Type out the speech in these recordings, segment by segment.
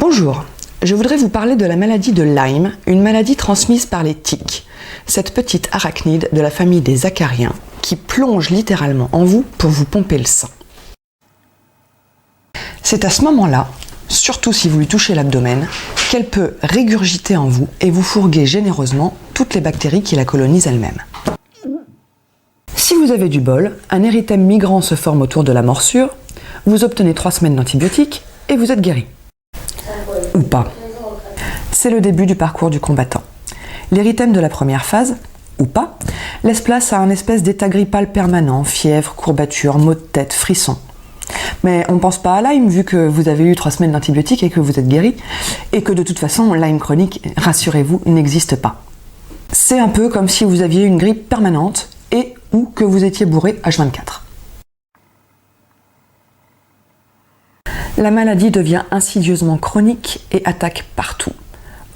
Bonjour, je voudrais vous parler de la maladie de Lyme, une maladie transmise par les tiques, cette petite arachnide de la famille des acariens qui plonge littéralement en vous pour vous pomper le sang. C'est à ce moment-là, surtout si vous lui touchez l'abdomen, qu'elle peut régurgiter en vous et vous fourguer généreusement toutes les bactéries qui la colonisent elles-mêmes. Si vous avez du bol, un érythème migrant se forme autour de la morsure, vous obtenez 3 semaines d'antibiotiques et vous êtes guéri. Ou pas. C'est le début du parcours du combattant. L'érythème de la première phase, ou pas, laisse place à un espèce d'état grippal permanent, fièvre, courbature, maux de tête, frissons. Mais on ne pense pas à Lyme vu que vous avez eu 3 semaines d'antibiotiques et que vous êtes guéri, et que de toute façon, Lyme chronique, rassurez-vous, n'existe pas. C'est un peu comme si vous aviez une grippe permanente et ou que vous étiez bourré H24. La maladie devient insidieusement chronique et attaque partout.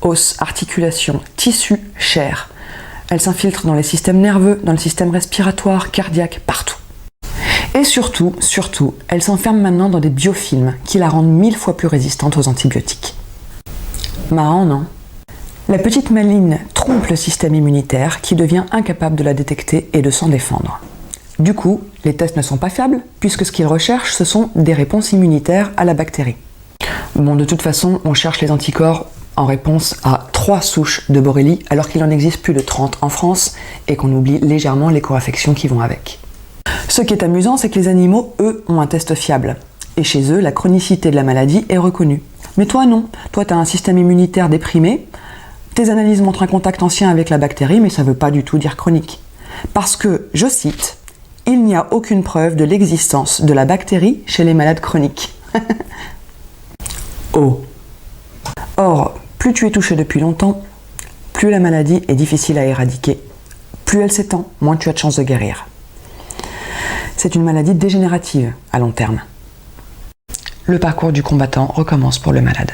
Os, articulations, tissus, chair. Elle s'infiltre dans les systèmes nerveux, dans le système respiratoire, cardiaque, partout. Et surtout, elle s'enferme maintenant dans des biofilms qui la rendent 1000 fois plus résistante aux antibiotiques. Marrant, non ? La petite maligne trompe le système immunitaire qui devient incapable de la détecter et de s'en défendre. Du coup, les tests ne sont pas fiables, puisque ce qu'ils recherchent, ce sont des réponses immunitaires à la bactérie. Bon, de toute façon, on cherche les anticorps en réponse à 3 souches de Borrelie, alors qu'il en existe plus de 30 en France, et qu'on oublie légèrement les co-infections qui vont avec. Ce qui est amusant, c'est que les animaux, eux, ont un test fiable. Et chez eux, la chronicité de la maladie est reconnue. Mais toi, non. Toi, tu as un système immunitaire déprimé, tes analyses montrent un contact ancien avec la bactérie, mais ça ne veut pas du tout dire chronique. Parce que, je cite, il n'y a aucune preuve de l'existence de la bactérie chez les malades chroniques. Oh. Or, plus tu es touché depuis longtemps, plus la maladie est difficile à éradiquer. Plus elle s'étend, moins tu as de chances de guérir. C'est une maladie dégénérative à long terme. Le parcours du combattant recommence pour le malade.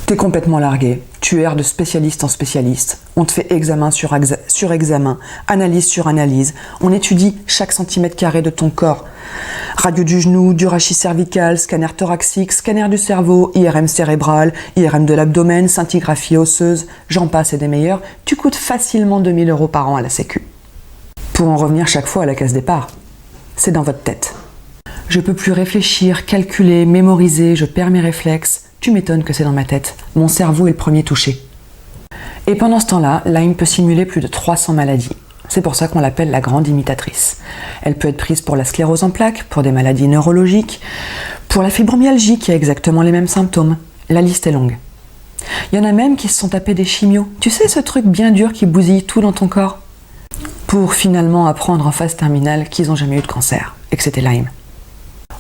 T'es complètement largué, tu erres de spécialiste en spécialiste, on te fait examen sur examen, analyse sur analyse, on étudie chaque centimètre carré de ton corps. Radio du genou, du rachis cervical, scanner thoracique, scanner du cerveau, IRM cérébral, IRM de l'abdomen, scintigraphie osseuse, j'en passe et des meilleurs, tu coûtes facilement 2000 € par an à la Sécu. Pour en revenir chaque fois à la case départ, c'est dans votre tête. Je peux plus réfléchir, calculer, mémoriser, je perds mes réflexes. Tu m'étonnes que c'est dans ma tête. Mon cerveau est le premier touché. Et pendant ce temps-là, Lyme peut simuler plus de 300 maladies. C'est pour ça qu'on l'appelle la grande imitatrice. Elle peut être prise pour la sclérose en plaques, pour des maladies neurologiques, pour la fibromyalgie qui a exactement les mêmes symptômes. La liste est longue. Il y en a même qui se sont tapés des chimios. Tu sais, ce truc bien dur qui bousille tout dans ton corps ? Pour finalement apprendre en phase terminale qu'ils n'ont jamais eu de cancer et que c'était Lyme.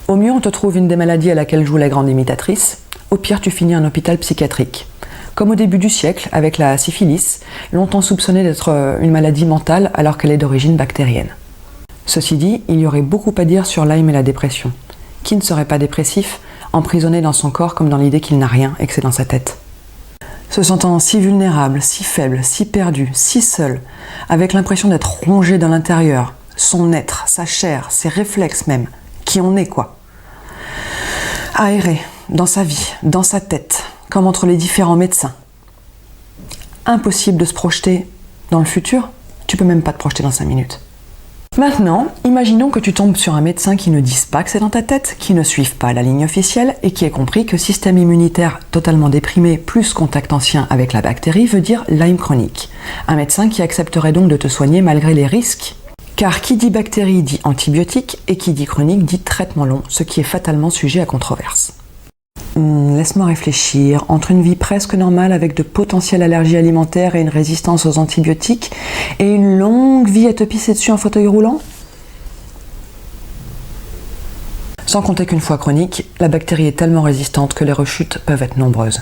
Au mieux, on te trouve une des maladies à laquelle joue la grande imitatrice. Au pire, tu finis en hôpital psychiatrique. Comme au début du siècle, avec la syphilis, longtemps soupçonnée d'être une maladie mentale alors qu'elle est d'origine bactérienne. Ceci dit, il y aurait beaucoup à dire sur Lyme et la dépression. Qui ne serait pas dépressif, emprisonné dans son corps comme dans l'idée qu'il n'a rien et que c'est dans sa tête ? Se sentant si vulnérable, si faible, si perdu, si seul, avec l'impression d'être rongé dans l'intérieur, son être, sa chair, ses réflexes même, qui on est quoi ? Aéré, dans sa vie, dans sa tête, comme entre les différents médecins. Impossible de se projeter dans le futur, tu peux même pas te projeter dans 5 minutes. Maintenant, imaginons que tu tombes sur un médecin qui ne dise pas que c'est dans ta tête, qui ne suive pas la ligne officielle et qui ait compris que système immunitaire totalement déprimé plus contact ancien avec la bactérie veut dire Lyme chronique. Un médecin qui accepterait donc de te soigner malgré les risques. Car qui dit bactérie dit antibiotique et qui dit chronique dit traitement long, ce qui est fatalement sujet à controverse. Laisse-moi réfléchir. Entre une vie presque normale avec de potentielles allergies alimentaires et une résistance aux antibiotiques et une longue vie à te pisser dessus en fauteuil roulant ? Sans compter qu'une fois chronique, la bactérie est tellement résistante que les rechutes peuvent être nombreuses.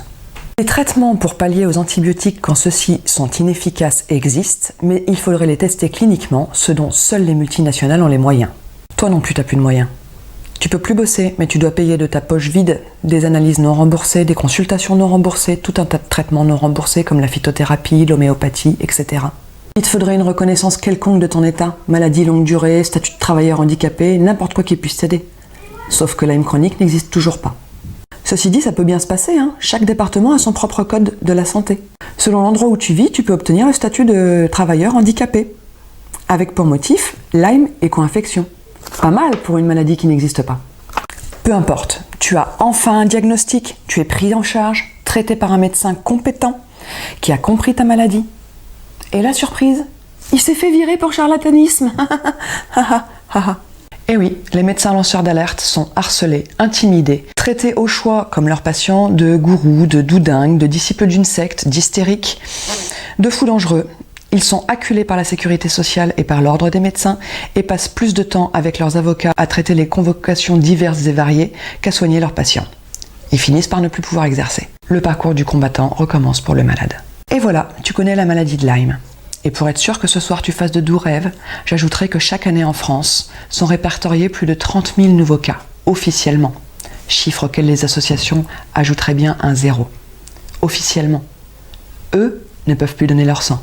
Les traitements pour pallier aux antibiotiques quand ceux-ci sont inefficaces existent, mais il faudrait les tester cliniquement, ce dont seules les multinationales ont les moyens. Toi non plus, t'as plus de moyens. Tu peux plus bosser, mais tu dois payer de ta poche vide des analyses non remboursées, des consultations non remboursées, tout un tas de traitements non remboursés comme la phytothérapie, l'homéopathie, etc. Il te faudrait une reconnaissance quelconque de ton état, maladie longue durée, statut de travailleur handicapé, n'importe quoi qui puisse t'aider. Sauf que Lyme chronique n'existe toujours pas. Ceci dit, ça peut bien se passer, hein. Chaque département a son propre code de la santé. Selon l'endroit où tu vis, tu peux obtenir le statut de travailleur handicapé, avec pour motif Lyme et co-infection. Pas mal pour une maladie qui n'existe pas. Peu importe, tu as enfin un diagnostic, tu es pris en charge, traité par un médecin compétent qui a compris ta maladie. Et la surprise, il s'est fait virer pour charlatanisme. Et oui, les médecins lanceurs d'alerte sont harcelés, intimidés, traités au choix comme leurs patients de gourous, de doudingues, de disciples d'une secte, d'hystériques, de fous dangereux. Ils sont acculés par la sécurité sociale et par l'ordre des médecins et passent plus de temps avec leurs avocats à traiter les convocations diverses et variées qu'à soigner leurs patients. Ils finissent par ne plus pouvoir exercer. Le parcours du combattant recommence pour le malade. Et voilà, tu connais la maladie de Lyme. Et pour être sûr que ce soir tu fasses de doux rêves, j'ajouterai que chaque année en France sont répertoriés plus de 30 000 nouveaux cas, officiellement. Chiffre auquel les associations ajouteraient bien un 0. Officiellement. Eux ne peuvent plus donner leur sang.